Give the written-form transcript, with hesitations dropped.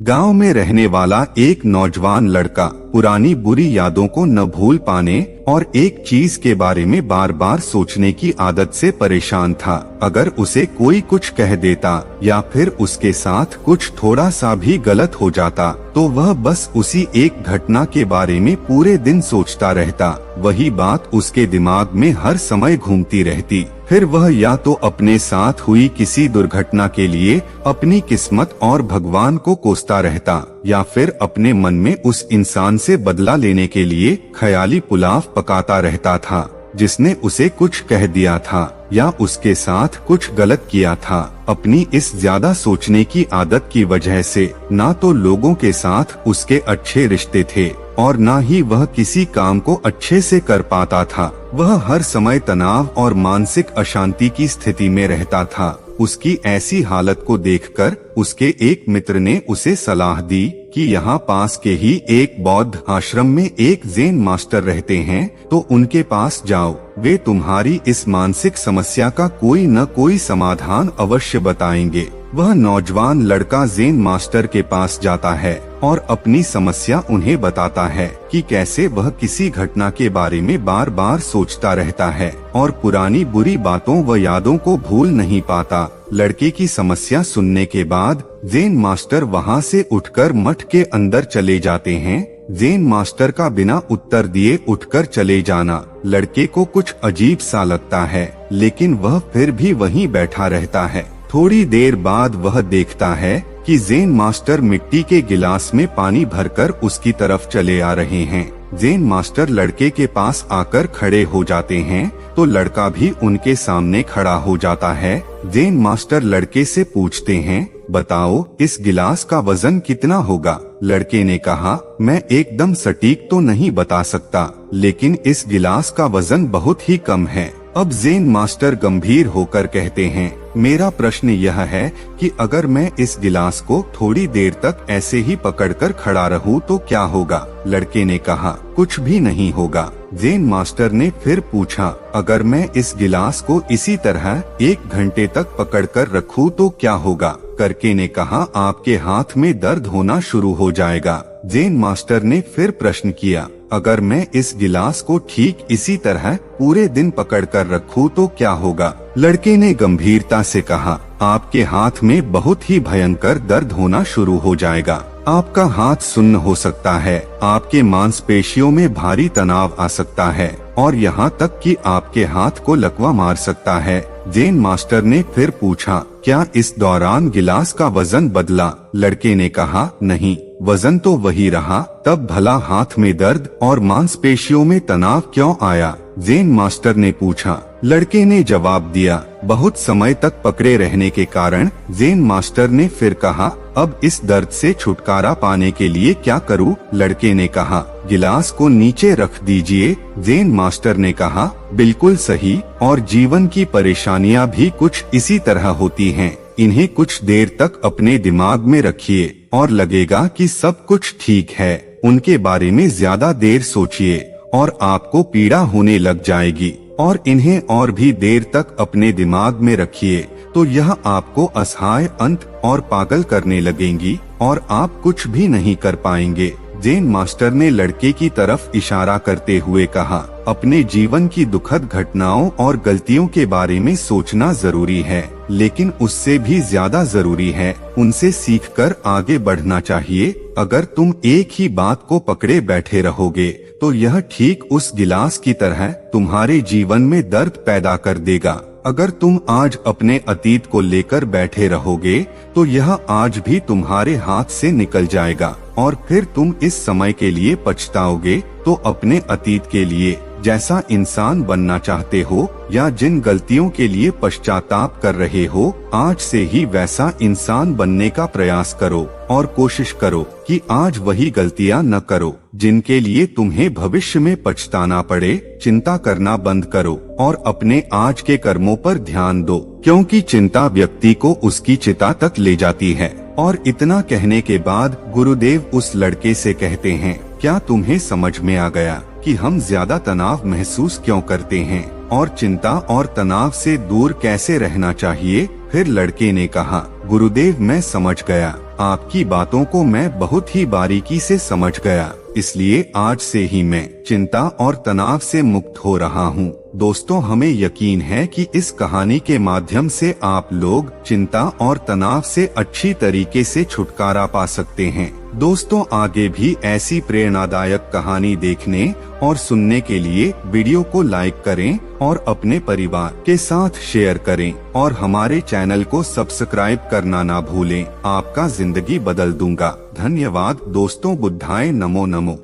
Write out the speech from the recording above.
गांव में रहने वाला एक नौजवान लड़का पुरानी बुरी यादों को न भूल पाने और एक चीज के बारे में बार बार सोचने की आदत से परेशान था। अगर उसे कोई कुछ कह देता या फिर उसके साथ कुछ थोड़ा सा भी गलत हो जाता तो वह बस उसी एक घटना के बारे में पूरे दिन सोचता रहता। वही बात उसके दिमाग में हर समय घूमती रहती। फिर वह या तो अपने साथ हुई किसी दुर्घटना के लिए अपनी किस्मत और भगवान को कोसता रहता या फिर अपने मन में उस इंसान से बदला लेने के लिए ख्याली पुलाव पकाता रहता था जिसने उसे कुछ कह दिया था या उसके साथ कुछ गलत किया था। अपनी इस ज्यादा सोचने की आदत की वजह से ना तो लोगों के साथ उसके अच्छे रिश्ते थे और ना ही वह किसी काम को अच्छे से कर पाता था। वह हर समय तनाव और मानसिक अशांति की स्थिति में रहता था। उसकी ऐसी हालत को देखकर उसके एक मित्र ने उसे सलाह दी कि यहाँ पास के ही एक बौद्ध आश्रम में एक ज़ेन मास्टर रहते हैं, तो उनके पास जाओ। वे तुम्हारी इस मानसिक समस्या का कोई न कोई समाधान अवश्य बताएंगे। वह नौजवान लड़का ज़ेन मास्टर के पास जाता है और अपनी समस्या उन्हें बताता है कि कैसे वह किसी घटना के बारे में बार बार सोचता रहता है और पुरानी बुरी बातों व यादों को भूल नहीं पाता। लड़के की समस्या सुनने के बाद ज़ेन मास्टर वहां से उठकर मठ के अंदर चले जाते हैं। ज़ेन मास्टर का बिना उत्तर दिए उठकर चले जाना लड़के को कुछ अजीब सा लगता है, लेकिन वह फिर भी वहीं बैठा रहता है। थोड़ी देर बाद वह देखता है कि ज़ेन मास्टर मिट्टी के गिलास में पानी भरकर उसकी तरफ चले आ रहे हैं। ज़ेन मास्टर लड़के के पास आकर खड़े हो जाते हैं तो लड़का भी उनके सामने खड़ा हो जाता है। ज़ेन मास्टर लड़के से पूछते हैं, बताओ इस गिलास का वजन कितना होगा? लड़के ने कहा, मैं एकदम सटीक तो नहीं बता सकता, लेकिन इस गिलास का वजन बहुत ही कम है। अब ज़ेन मास्टर गंभीर होकर कहते हैं, मेरा प्रश्न यह है कि अगर मैं इस गिलास को थोड़ी देर तक ऐसे ही पकड़कर खड़ा रहूं तो क्या होगा? लड़के ने कहा, कुछ भी नहीं होगा। ज़ेन मास्टर ने फिर पूछा, अगर मैं इस गिलास को इसी तरह 1 घंटे तक पकड़कर रखूं तो क्या होगा? लड़के ने कहा, आपके हाथ में दर्द होना शुरू हो जाएगा। ज़ेन मास्टर ने फिर प्रश्न किया, अगर मैं इस गिलास को ठीक इसी तरह पूरे दिन पकड़कर रखूं तो क्या होगा? लड़के ने गंभीरता से कहा, आपके हाथ में बहुत ही भयंकर दर्द होना शुरू हो जाएगा। आपका हाथ सुन्न हो सकता है, आपके मांसपेशियों में भारी तनाव आ सकता है और यहाँ तक कि आपके हाथ को लकवा मार सकता है। ज़ेन मास्टर ने फिर पूछा, क्या इस दौरान गिलास का वजन बदला? लड़के ने कहा, नहीं, वजन तो वही रहा। तब भला हाथ में दर्द और मांसपेशियों में तनाव क्यों आया? ज़ेन मास्टर ने पूछा। लड़के ने जवाब दिया, बहुत समय तक पकड़े रहने के कारण। ज़ेन मास्टर ने फिर कहा, अब इस दर्द से छुटकारा पाने के लिए क्या करूं? लड़के ने कहा, गिलास को नीचे रख दीजिए। ज़ेन मास्टर ने कहा, बिल्कुल सही, और जीवन की परेशानियां भी कुछ इसी तरह होती हैं। इन्हें कुछ देर तक अपने दिमाग में रखिए और लगेगा कि सब कुछ ठीक है। उनके बारे में ज्यादा देर सोचिए और आपको पीड़ा होने लग जाएगी, और इन्हें और भी देर तक अपने दिमाग में रखिए तो यह आपको असहाय, अंत और पागल करने लगेंगी और आप कुछ भी नहीं कर पाएंगे। ज़ेन मास्टर ने लड़के की तरफ इशारा करते हुए कहा, अपने जीवन की दुखद घटनाओं और गलतियों के बारे में सोचना जरूरी है, लेकिन उससे भी ज्यादा जरूरी है उनसे सीखकर आगे बढ़ना चाहिए। अगर तुम एक ही बात को पकड़े बैठे रहोगे तो यह ठीक उस गिलास की तरह तुम्हारे जीवन में दर्द पैदा कर देगा। अगर तुम आज अपने अतीत को लेकर बैठे रहोगे तो यह आज भी तुम्हारे हाथ से निकल जाएगा और फिर तुम इस समय के लिए पछताओगे। तो अपने अतीत के लिए जैसा इंसान बनना चाहते हो या जिन गलतियों के लिए पश्चाताप कर रहे हो, आज से ही वैसा इंसान बनने का प्रयास करो और कोशिश करो कि आज वही गलतियां न करो जिनके लिए तुम्हें भविष्य में पछताना पड़े। चिंता करना बंद करो और अपने आज के कर्मों पर ध्यान दो, क्योंकि चिंता व्यक्ति को उसकी चिता तक ले जाती है। और इतना कहने के बाद गुरुदेव उस लड़के से कहते हैं, क्या तुम्हें समझ में आ गया कि हम ज्यादा तनाव महसूस क्यों करते हैं और चिंता और तनाव से दूर कैसे रहना चाहिए? फिर लड़के ने कहा, गुरुदेव मैं समझ गया, आपकी बातों को मैं बहुत ही बारीकी से समझ गया, इसलिए आज से ही मैं चिंता और तनाव से मुक्त हो रहा हूँ। दोस्तों, हमें यकीन है कि इस कहानी के माध्यम से आप लोग चिंता और तनाव से अच्छी तरीके से छुटकारा पा सकते हैं। दोस्तों, आगे भी ऐसी प्रेरणादायक कहानी देखने और सुनने के लिए वीडियो को लाइक करें और अपने परिवार के साथ शेयर करें और हमारे चैनल को सब्सक्राइब करना ना भूलें। आपका जिंदगी बदल दूंगा। धन्यवाद दोस्तों। बुद्धाय नमो नमो।